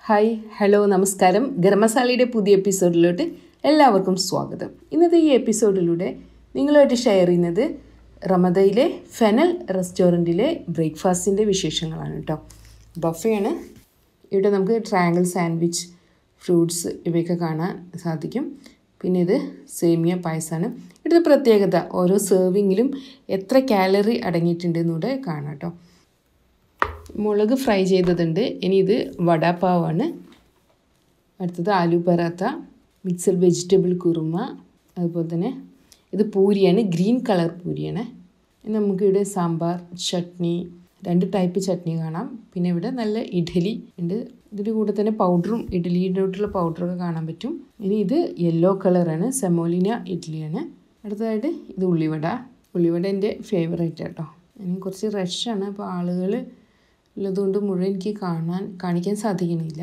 Hi hello നമസ്കാരം ഗരം മസാലയുടെ പുതിയ എപ്പിസോഡിലോട്ട് എല്ലാവർക്കും സ്വാഗതം. ഇന്നത്തെ ഈ എപ്പിസോഡിലൂടെ നിങ്ങളുമായിട്ട് ഷെയർ ചെയ്യുന്നത് റമദയിലെ ഫെനൽ റെസ്റ്റോറൻറ്റിലെ ബ്രേക്ക്ഫാസ്റ്റിൻ്റെ വിശേഷങ്ങളാണ് കേട്ടോ. ബഫയാണ്. ഇവിടെ നമുക്ക് ട്രയാങ്കിൾ സാൻഡ്വിച്ച്, ഫ്രൂട്ട്സ് ഇവയൊക്കെ കാണാൻ സാധിക്കും. പിന്നെ ഇത് സേമിയ പായസമാണ്. ഇവിടുത്തെ പ്രത്യേകത ഓരോ സെർവിങ്ങിലും എത്ര കാലറി അടങ്ങിയിട്ടുണ്ടെന്നൂടെ കാണാം കേട്ടോ. മുളക് ഫ്രൈ ചെയ്തതുണ്ട്. ഇനി ഇത് വടാപ്പാവാണ്. അടുത്തത് ആലു പറാത്ത, മിക്സഡ് വെജിറ്റബിൾ കുറുമ, അതുപോലെ തന്നെ ഇത് പൂരിയാണ്, ഗ്രീൻ കളർ പൂരിയാണ്. നമുക്കിവിടെ സാമ്പാർ, ചട്നി, 2 ടൈപ്പ് ചട്നി കാണാം. പിന്നെ ഇവിടെ നല്ല ഇഡ്ഡലി ഉണ്ട്. ഇതിൻ്റെ കൂടെ തന്നെ പൗഡറും, ഇഡ്ഡലിയിലോട്ടുള്ള പൗഡറൊക്കെ കാണാൻ പറ്റും. ഇനി ഇത് യെല്ലോ കളറാണ്, സെമോലിന ഇഡ്ഡലിയാണ്. അടുത്തതായിട്ട് ഇത് ഉള്ളിവട. ഉള്ളിവട എൻ്റെ ഫേവറേറ്റ് കേട്ടോ. ഇനി കുറച്ച് റഷാണ്, അപ്പോൾ ആളുകൾ ഉള്ളതുകൊണ്ട് മുഴുവൻ എനിക്ക് കാണിക്കാൻ സാധിക്കുന്നില്ല.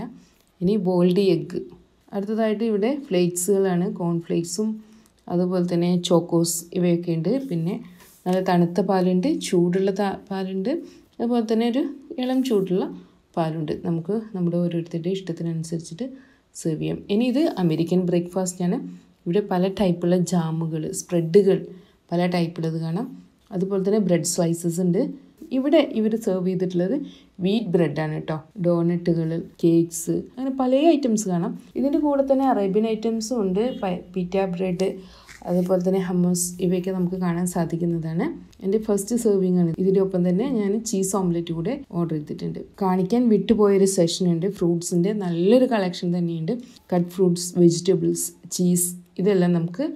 ഇനി ബോയിൽഡ് എഗ്ഗ്. അടുത്തതായിട്ട് ഇവിടെ ഫ്ലേക്സുകളാണ്, കോൺഫ്ലേക്സും അതുപോലെ തന്നെ ചോക്കോസ് ഇവയൊക്കെ ഉണ്ട്. പിന്നെ നല്ല തണുത്ത പാലുണ്ട്, ചൂടുള്ള പാലുണ്ട്, അതുപോലെ തന്നെ ഒരു ഇളം ചൂടുള്ള പാലുണ്ട്. നമുക്ക് നമ്മുടെ ഓരോരുത്തരുടെ ഇഷ്ടത്തിനനുസരിച്ചിട്ട് സെർവ് ചെയ്യാം. ഇനി ഇത് അമേരിക്കൻ ബ്രേക്ക്ഫാസ്റ്റാണ്. ഇവിടെ പല ടൈപ്പുള്ള ജാമുകൾ, സ്പ്രെഡുകൾ പല ടൈപ്പുള്ളത് കാണാം. അതുപോലെ തന്നെ ബ്രെഡ് സ്ലൈസസ് ഉണ്ട്. ഇവിടെ ഇവർ സെർവ് ചെയ്തിട്ടുള്ളത് വീറ്റ് ബ്രെഡാണ് കേട്ടോ. ഡോണറ്റുകൾ, കേക്ക്സ്, അങ്ങനെ പല ഐറ്റംസ് കാണാം. ഇതിൻ്റെ കൂടെ തന്നെ അറേബ്യൻ ഐറ്റംസും ഉണ്ട്, പിറ്റ ബ്രെഡ്, അതുപോലെ തന്നെ ഹമ്മസ്, ഇവയൊക്കെ നമുക്ക് കാണാൻ സാധിക്കുന്നതാണ്. എൻ്റെ ഫസ്റ്റ് സെർവിങ് ആണ്. ഇതിൻ്റെ ഒപ്പം തന്നെ ഞാൻ ചീസ് ഓംലെറ്റ് കൂടെ ഓർഡർ ചെയ്തിട്ടുണ്ട്. കാണിക്കാൻ വിട്ടുപോയൊരു സെഷൻ ഉണ്ട്. ഫ്രൂട്ട്സിൻ്റെ നല്ലൊരു കളക്ഷൻ തന്നെയുണ്ട്. കട്ട് ഫ്രൂട്ട്സ്, വെജിറ്റബിൾസ്, ചീസ്, ഇതെല്ലാം നമുക്ക്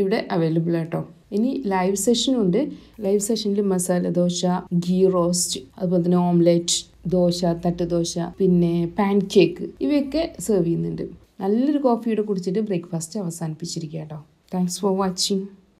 ഇവിടെ അവൈലബിൾ ആട്ടോ. ഇനി ലൈവ് സെഷനുണ്ട്. ലൈവ് സെഷനിൽ മസാല ദോശ, ഗീ റോസ്റ്റ്, അതുപോലെ തന്നെ ഓംലെറ്റ്, ദോശ, തട്ടുദോശ, പിന്നെ പാൻ കേക്ക്, ഇവയൊക്കെ സെർവ് ചെയ്യുന്നുണ്ട്. നല്ലൊരു കോഫിയുടെ കുടിച്ചിട്ട് ബ്രേക്ക്ഫാസ്റ്റ് അവസാനിപ്പിച്ചിരിക്കുക കേട്ടോ. Thanks for watching.